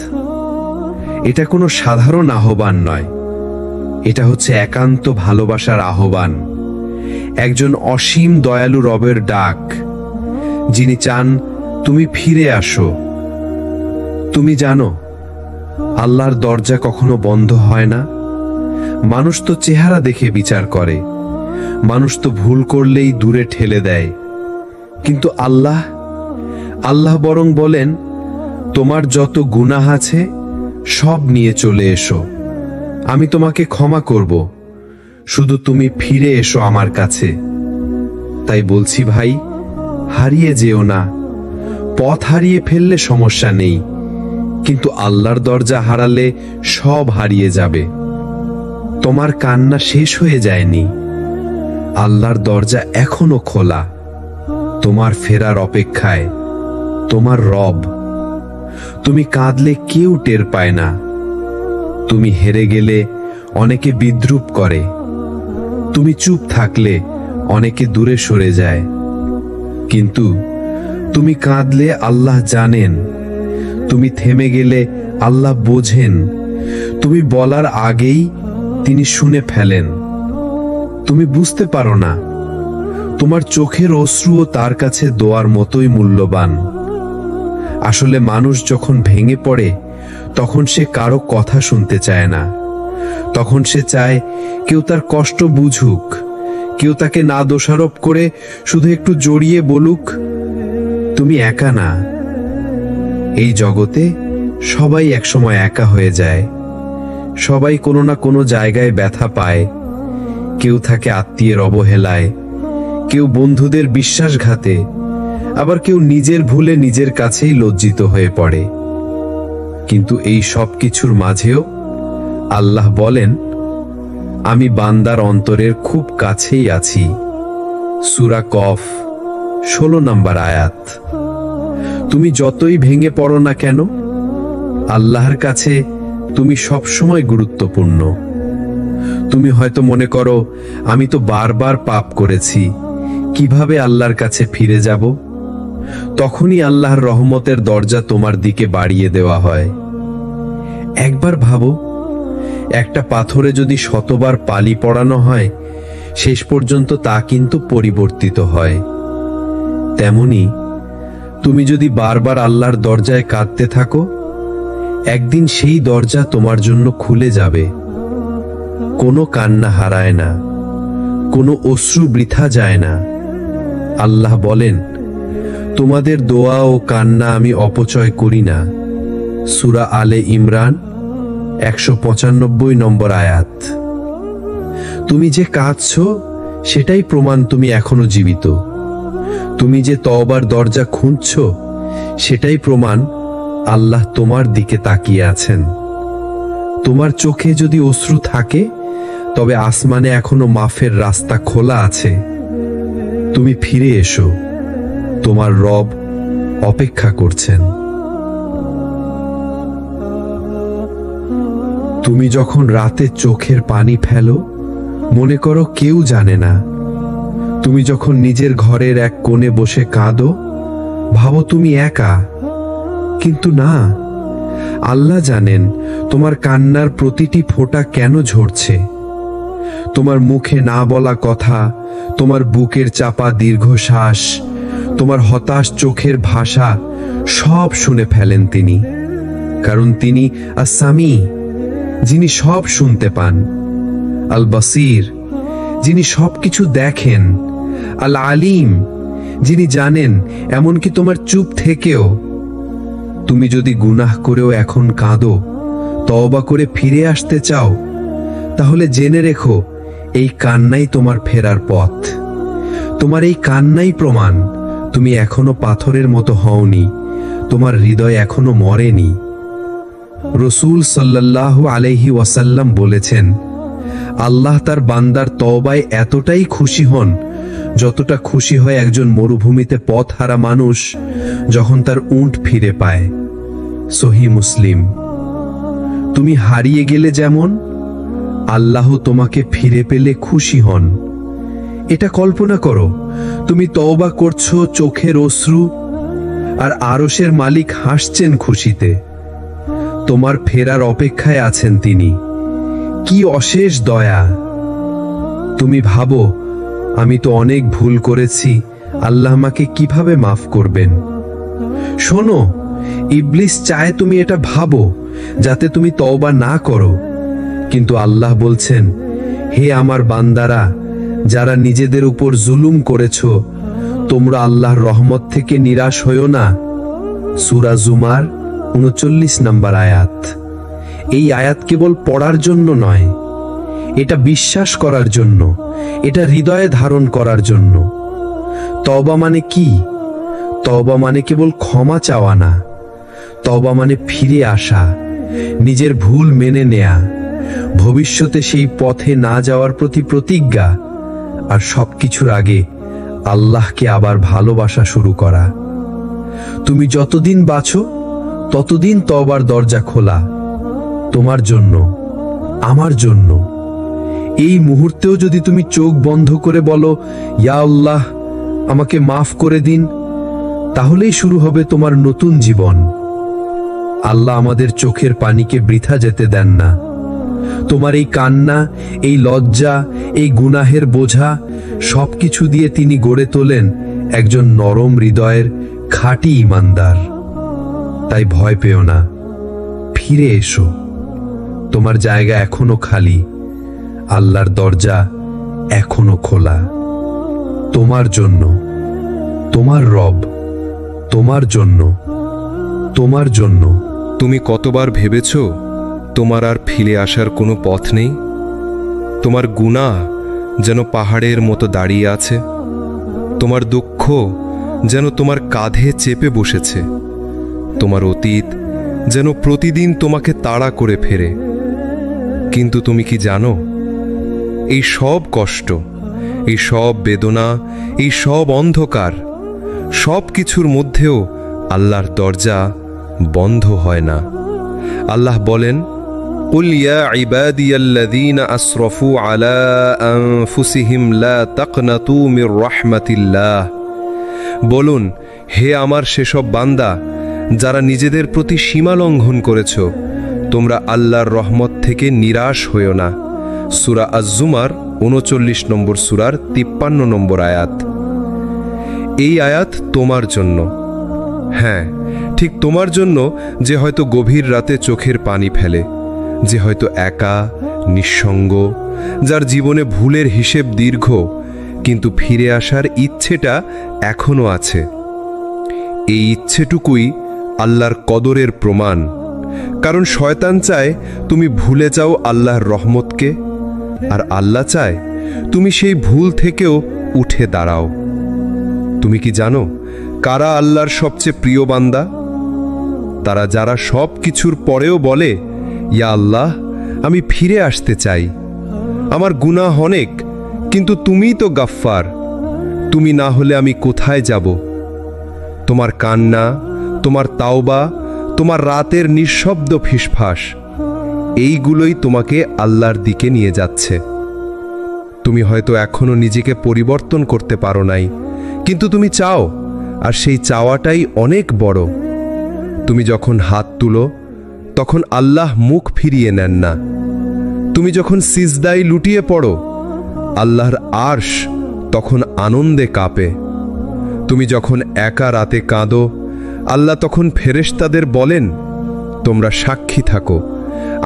এটা কোনো সাধারণ আহ্বান নয়, এটা হচ্ছে একান্ত ভালোবাসার আহ্বান, একজন অসীম দয়ালু রবের ডাক, যিনি চান তুমি ফিরে আসো। তুমি জানো আল্লাহর দরজা কখনো বন্ধ হয় না। মানুষ তো চেহারা দেখে বিচার করে, মানুষ তো ভুল করলেই দূরে ঠেলে দেয়, কিন্তু আল্লাহ বরং বলেন, তোমার যত গুনাহ আছে সব নিয়ে চলে এসো, আমি তোমাকে ক্ষমা করব, শুধু তুমি ফিরে এসো আমার কাছে। তাই বলছি ভাই, হারিয়ে যেও না। পথ হারিয়ে ফেললে সমস্যা নেই, কিন্তু আল্লাহর দরজা হারালে সব হারিয়ে যাবে। তোমার কান্না শেষ হয়ে যায়নি, আল্লাহর দরজা এখনো খোলা, তোমার ফেরার অপেক্ষায়। তোমার রব। তুমি কাঁদলে কেউ টের পায় না, তুমি হেরে গেলে অনেকে বিদ্রূপ করে, তুমি চুপ থাকলে অনেকে দূরে সরে যায়, কিন্তু তুমি কাঁদলে আল্লাহ জানেন, তুমি থেমে গেলে আল্লাহ বোঝেন, তুমি বলার আগেই তিনি শুনে ফেলেন। তুমি বুঝতে পারো না, তোমার চোখের অশ্রুও তার কাছে দোয়ার মতোই মূল্যবান। আসলে মানুষ যখন ভেঙে পড়ে তখন সে কারো কথা শুনতে চায় না, তখন সে চায় কেউ তার কষ্ট বুঝুক, কেউ তাকে না দোষারোপ করে শুধু একটু জড়িয়ে বলুক, তুমি একা না। এই জগতে সবাই একসময় একা হয়ে যায়, সবাই কোনো না কোনো জায়গায় ব্যথা পায়। কেউ থাকে আত্মীয়ের অবহেলায়, কেউ বন্ধুদের বিশ্বাসঘাতে, আবার কেউ নিজের ভুলে নিজের কাছেই লজ্জিত হয়ে পড়ে। কিন্তু এই সব কিছুর মাঝেও আল্লাহ বলেন, আমি বান্দার অন্তরের খুব কাছেই আছি। সূরা কফ 16 নম্বর আয়াত। তুমি যতই ভেঙে পড়ো না কেন, আল্লাহর কাছে তুমি সবসময় গুরুত্বপূর্ণ। তুমি হয়তো মনে করো, আমি তো বারবার পাপ করেছি, কিভাবে আল্লাহর কাছে ফিরে যাব? তখনই আল্লাহর রহমতের দরজা তোমার দিকে বাড়িয়ে দেওয়া হয়। একবার ভাবো, একটা পাথরে যদি শতবার পালি পড়ানো হয়, শেষ পর্যন্ত তা কিন্তু পরিবর্তিত হয়। তেমনি তুমি যদি বারবার আল্লাহর দরজায় কাঁদতে থাকো, একদিন সেই দরজা তোমার জন্য খুলে যাবে। কোনো কান্না হারায় না, কোনো অশ্রু বৃথা যায় না। আল্লাহ বলেন, তোমাদের দোয়া ও কান্না আমি অপচয় করি না। সূরা আলে ইমরান 195 নম্বর আয়াত। তুমি যে কাঁদছো, সেটাই প্রমাণ তুমি এখনো জীবিত। তুমি যে তওবার দরজা খুঁজছো, সেটাই প্রমাণ আল্লাহ তোমার দিকে তাকিয়ে আছেন। তোমার চোখে যদি অশ্রু থাকে, তবে আসমানে এখনো মাফের রাস্তা খোলা আছে। তুমি ফিরে এসো, তোমার রব অপেক্ষা করছেন। তুমি যখন রাতে চোখের পানি ফেলো, মনে করো কেউ জানে না। তুমি যখন নিজের ঘরের এক কোণে বসে কাঁদো, ভাবো তুমি একা। কিন্তু না, আল্লাহ জানেন তোমার কান্নার প্রতিটি ফোঁটা কেন ঝরছে। তোমার মুখে না বলা কথা, তোমার বুকের চাপা দীর্ঘশ্বাস, তোমার হতাশ চোখের ভাষা সব শুনে ফেলেন তিনি। কারণ তিনি আস-সামি, যিনি সব শুনতে পান, আল বাসির, যিনি সবকিছু দেখেন, আল আলিম, যিনি জানেন এমনকি তোমার চুপ থেকেও। তুমি যদি গুনাহ করেও এখন কাঁদো, তওবা করে ফিরে আসতে চাও, তাহলে জেনে রেখো, এই কান্নাই তোমার ফেরার পথ। তোমার এই কান্নাই প্রমাণ তুমি এখনো পাথরের মতো হওনি, তোমার হৃদয় এখনো মরেনি। রাসূল সাল্লাল্লাহু আলাইহি ওয়াসাল্লাম বলেছেন, আল্লাহ তার বান্দার তওবায় এতটাই খুশি হন, যতটা খুশি হয় একজন মরুভূমিতে পথ হারা মানুষ যখন তার উট ফিরে পায়। সহিহ মুসলিম। তুমি হারিয়ে গেলে যেমন, আল্লাহ তোমাকে ফিরে পেলে খুশি হন। এটা কল্পনা করো, তুমি তওবা করছো চোখের অশ্রু, আর আরশের মালিক হাসছেন খুশিতে। তোমার ফেরার অপেক্ষায় আছেন তিনি। কি অশেষ দয়া! তুমি ভাবো, আমি তো অনেক ভুল করেছি, আল্লাহ আমাকে কিভাবে মাফ করবেন? শোনো, ইবলিস চায় তুমি এটা ভাবো, যাতে তুমি তওবা না করো। কিন্তু আল্লাহ বলছেন, হে আমার বান্দারা, যারা নিজেদের উপর জুলুম করেছো, তোমরা আল্লাহর রহমত থেকে নিরাশ হইও না। সূরা জুমার 39 নম্বর আয়াত। এই আয়াত কেবল পড়ার জন্য নয়, এটা বিশ্বাস করার জন্য, এটা হৃদয়ে ধারণ করার জন্য। তওবা মানে কি? তওবা মানে কেবল ক্ষমা চাওয়া না। তওবা মানে ফিরে আসা, নিজের ভুল মেনে নেয়া, ভবিষ্যতে সেই পথে না যাওয়ার প্রতি প্রতিজ্ঞা, আর সবকিছুর আগে আল্লাহকে আবার ভালোবাসা শুরু করা। তুমি যতদিন বাঁচো, ততদিন তওবার দরজা খোলা, তোমার জন্য, আমার জন্য। এই মুহূর্তেও যদি তুমি চোখ বন্ধ করে বলো, ইয়া আল্লাহ, আমাকে মাফ করে দিন, তাহলেই শুরু হবে তোমার নতুন জীবন। আল্লাহ আমাদের চোখের পানিকে বৃথা যেতে দেন না। তোমার এই কান্না, এই লজ্জা, এই গুনাহের বোঝা সবকিছু দিয়ে তিনি গড়ে তোলেন একজন নরম হৃদয়ের খাঁটি ঈমানদার। তাই ভয় পেও না, ফিরে এসো। তোমার জায়গা এখনো খালি, আল্লাহর দরজা এখনো খোলা। তোমার জন্য, তোমার রব, তোমার জন্য, তোমার জন্য। তুমি কতবার ভেবেছো তোমার আর ফিরে আসার কোনো পথ নেই? তোমার গুনাহ যেন পাহাড়ের মতো দাঁড়িয়ে আছে, তোমার দুঃখ যেন তোমার কাঁধে চেপে বসেছে, তোমার অতীত যেন প্রতিদিন তোমাকে তাড়া করে ফেরে। কিন্তু তুমি কি জানো, এই সব কষ্ট, এই সব বেদনা, এই সব অন্ধকার, সব কিছুর মধ্যেও আল্লাহর দরজা বন্ধ হয় না। আল্লাহ বলেন, قل يا عبادي الذين أسرفوا على أنفسهم لا تقنطوا من رحمة الله। বলুন, হে আমার সেসব বান্দা যারা নিজেদের প্রতি সীমা লঙ্ঘন করেছ, তোমরা আল্লাহর রহমত থেকে নিরাশ হইও না। সূরা আজ-জুমার 39 নম্বর সূরার 53 নম্বর আয়াত। এই আয়াত তোমার জন্য, হ্যাঁ, ঠিক তোমার জন্য, যে হয়তো গভীর রাতে চোখের পানি ফেলে, যে হয়তো একা, নিঃসঙ্গ, যার জীবনে ভুলের হিসেব দীর্ঘ, কিন্তু ফিরে আসার ইচ্ছেটা এখনো আছে। এই ইচ্ছেটুকুই আল্লাহর কদরের প্রমাণ, কারণ শয়তান চায় তুমি ভুলে যাও আল্লাহর রহমতকে, আর আল্লাহ চায় তুমি সেই ভুল থেকেও উঠে দাঁড়াও। তুমি কি জানো কারা আল্লাহর সবচেয়ে প্রিয় বান্দা? তারা যারা সব কিছুর পরেও বলে, ইয়া আল্লাহ, আমি ফিরে আসতে চাই, আমার গুনাহ অনেক, কিন্তু তুমিই তো গাফফার, তুমি না হলে আমি কোথায় যাব? তোমার কান্না, তোমার তাওবা, তোমার রাতের নিঃশব্দ ফিসফাস, এইগুলোই তোমাকে আল্লাহর দিকে নিয়ে যাচ্ছে। তুমি হয়তো এখনো নিজেকে পরিবর্তন করতে পারো নাই, কিন্তু তুমি চাও, আর সেই চাওয়াটাই অনেক বড়। তুমি যখন হাত তুলো, তখন আল্লাহ মুখ ফিরিয়ে নেন না। তুমি যখন সিজদায় লুটিয়ে পড়ো, আল্লাহর আরশ তখন আনন্দে কাঁপে। তুমি যখন একা রাতে কাঁদো, আল্লাহ তখন ফেরেশতাদের বলেন, তোমরা সাক্ষী থাকো,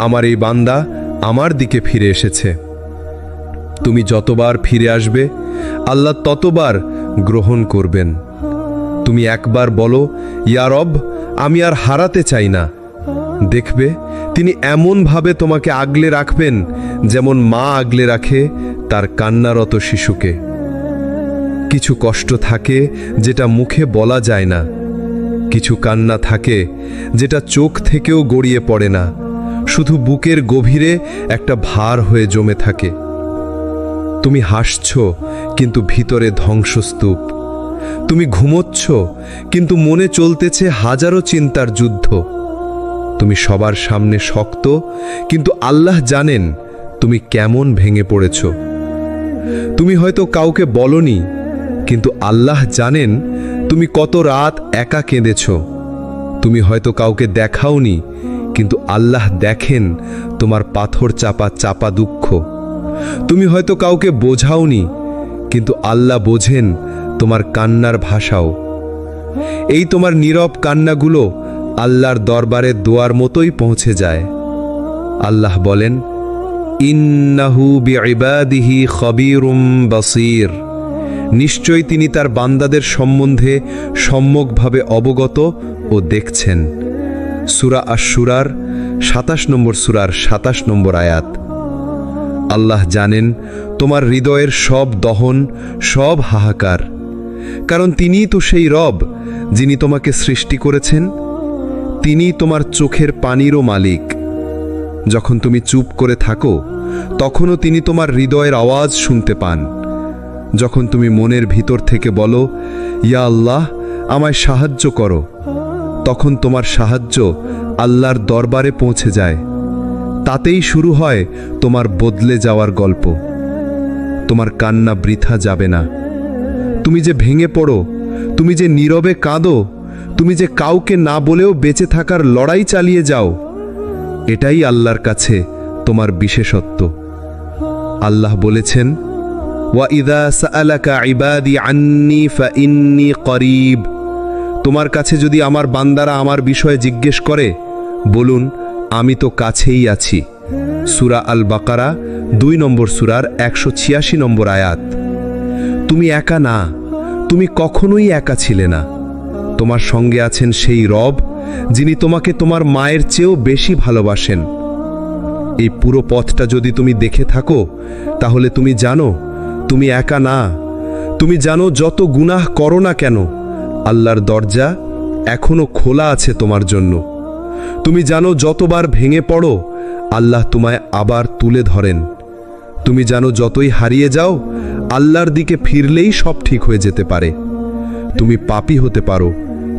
আমার এই বান্দা আমার দিকে ফিরে এসেছে। তুমি যতবার ফিরে আসবে, আল্লাহ ততবার গ্রহণ করবেন। তুমি একবার বলো, ইয়া রব, আমি আর হারাতে চাই না, দেখবে তিনি এমনভাবে তোমাকে আগলে রাখবেন যেমন মা আগলে রাখে তার কান্নারত শিশুকে। কিছু কষ্ট থাকে যেটা মুখে বলা যায় না, কিছু কান্না থাকে যেটা চোখ থেকেও গড়িয়ে পড়ে না, শুধু বুকের গভীরে একটা ভার হয়ে জমে থাকে। তুমি হাসছ, কিন্তু ভিতরে ধ্বংসস্তূপ। তুমি ঘুমোচ্ছ, কিন্তু মনে চলতেছে হাজারো চিন্তার যুদ্ধ। তুমি সবার সামনে শক্ত, কিন্তু আল্লাহ জানেন তুমি কেমন ভেঙে পড়েছ। তুমি হয়তো কাউকে বলনি, কিন্তু আল্লাহ জানেন তুমি কত রাত একা কেঁদেছ। তুমি হয়তো কাউকে দেখাওনি, কিন্তু আল্লাহ দেখেন তোমার পাথর চাপা চাপা দুঃখ। তুমি হয়তো কাউকে বোঝাওনি, কিন্তু আল্লাহ বোঝেন তোমার কান্নার ভাষাও। এই তোমার নীরব কান্নাগুলো আল্লাহর দরবারে দোয়ার মতোই পৌঁছে যায়। আল্লাহ বলেন, ইন্নাহু বিইবাদিহি খবীরুম বাসীর। নিশ্চয়ই তিনি তার বান্দাদের সম্বন্ধে সম্যকভাবে অবগত ও দেখছেন। সূরা আশ-শুরার 27 নম্বর সূরার 27 নম্বর আয়াত। আল্লাহ জানেন তোমার হৃদয়ের সব দহন, সব হাহাকার, কারণ তিনিই তো সেই রব যিনি তোমাকে সৃষ্টি করেছেন। তিনি তোমার চোখের পানিরও মালিক। যখন তুমি চুপ করে থাকো, তখনও তিনি তোমার হৃদয়ের আওয়াজ শুনতে পান। যখন তুমি মনের ভিতর থেকে বলো, ইয়া আল্লাহ, আমায় সাহায্য করো, তখন তোমার সাহায্য আল্লাহর দরবারে পৌঁছে যায়। তাতেই শুরু হয় তোমার বদলে যাওয়ার গল্প। তোমার কান্না বৃথা যাবে না। তুমি যে ভেঙে পড়ো, তুমি যে নীরবে কাঁদো, তুমি যে কাউকে না বলেও বেঁচে থাকার লড়াই চালিয়ে যাও, এটাই আল্লাহর কাছে তোমার বিশেষত্ব। আল্লাহ বলেছেন, ওয়া ইযা সাআলাকা ইবাদি আন্নী ফাইন্নী করিব। তোমার কাছে যদি আমার বান্দারা আমার বিষয়ে জিজ্ঞেস করে, বলুন আমি তো কাছেই আছি। সূরা আল বাকারা 2 নম্বর সূরার 186 নম্বর আয়াত। তুমি একা না, তুমি কখনোই একা ছিলে না। তোমার সঙ্গে আছেন সেই রব যিনি তোমাকে তোমার মায়ের চেয়েও বেশি ভালোবাসেন। এই পুরো পথটা যদি তুমি দেখে থাকো তাহলে তুমি জানো তুমি একা না। তুমি জানো যত গুনাহ করো না কেন, আল্লাহর দরজা এখনো খোলা আছে তোমার জন্য। তুমি জানো যতবার ভেঙে পড়ো আল্লাহ তোমায় আবার তুলে ধরেন। তুমি জানো যতই হারিয়ে যাও আল্লাহর দিকে ফিরলেই সব ঠিক হয়ে যেতে পারে। তুমি পাপী হতে পারো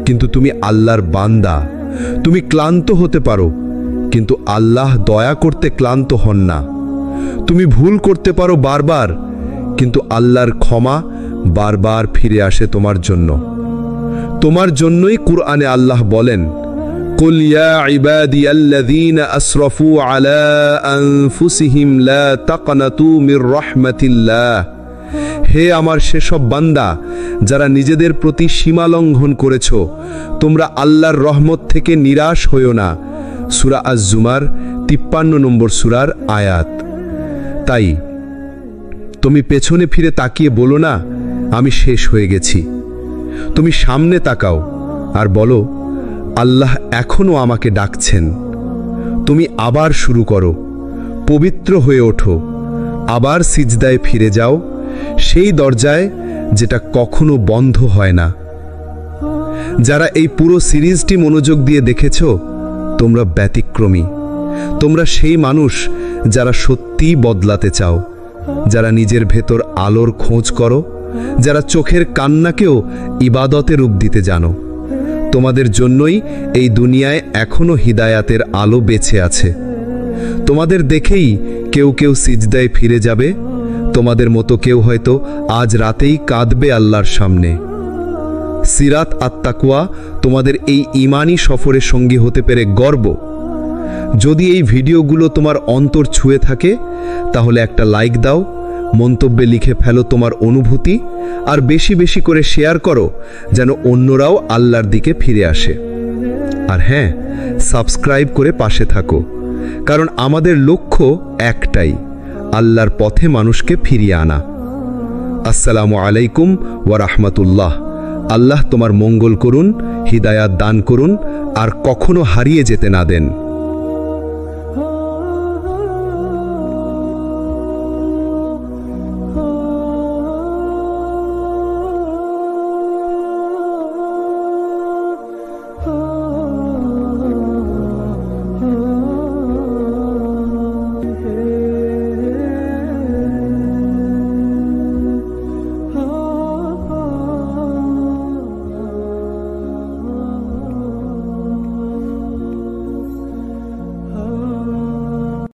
কিন্তু তুমি আল্লাহর বান্দা। তুমি ক্লান্ত হতে পারো কিন্তু আল্লাহ দয়া করতে ক্লান্ত হন না। তুমি ভুল করতে পারো বারবার কিন্তু আল্লাহর ক্ষমা বারবার ফিরে আসে তোমার জন্য। তোমার জন্যই কুরআনে আল্লাহ বলেন, কুল ইয়া ইবাদিয়াল্লাযীনা আসরাফু আলা আনফুসিহিম লা তাকনাতু মির রাহমাতিল্লাহ। হে আমার সেসব বান্দা যারা নিজেদের প্রতি সীমা লঙ্ঘন করেছ, তোমরা আল্লাহর রহমত থেকে নিরাশ হইও না। সূরা আজ-জুমার 53 নম্বর সূরার আয়াত। তাই তুমি পেছনে ফিরে তাকিয়ে বলো না আমি শেষ হয়ে গেছি। তুমি সামনে তাকাও আর বলো আল্লাহ এখনো আমাকে ডাকছেন। তুমি আবার শুরু করো, পবিত্র হয়ে ওঠো, আবার সিজদায় ফিরে যাও, সেই দরজায় যেটা কখনো বন্ধ হয় না। যারা এই পুরো সিরিজটি মনোযোগ দিয়ে দেখেছ তোমরা ব্যতিক্রমী। তোমরা সেই মানুষ যারা সত্যিই বদলাতে চাও, যারা নিজের ভেতর আলোর খোঁজ করো, যারা চোখের কান্নাকেও ইবাদতে রূপ দিতে জানো। তোমাদের জন্যই এই দুনিয়ায় এখনো হিদায়াতের আলো বেঁচে আছে। তোমাদের দেখেই কেউ কেউ সিজদায় ফিরে যাবে, তোমাদের মতো কেউ হয়তো আজ রাতেই কাঁদবে আল্লাহর সামনে। সিরাত আত-তাকওয়া তোমাদের এই ঈমানি সফরের সঙ্গী হতে পেরে গর্ব। যদি এই ভিডিওগুলো তোমার অন্তর ছুঁয়ে থাকে তাহলে একটা লাইক দাও, মন্তব্যে লিখে ফেলো তোমার অনুভূতি, আর বেশি বেশি করে শেয়ার করো যেন অন্যরাও আল্লাহর দিকে ফিরে আসে। আর হ্যাঁ, সাবস্ক্রাইব করে পাশে থাকো, কারণ আমাদের লক্ষ্য একটাই, আল্লাহর পথে মানুষকে ফিরিয়ে আনা। আসসালামু আলাইকুম ওয়া রাহমাতুল্লাহ। আল্লাহ তোমার মঙ্গল করুন, হিদায়াত দান করুন, আর কখনো হারিয়ে যেতে না দেন।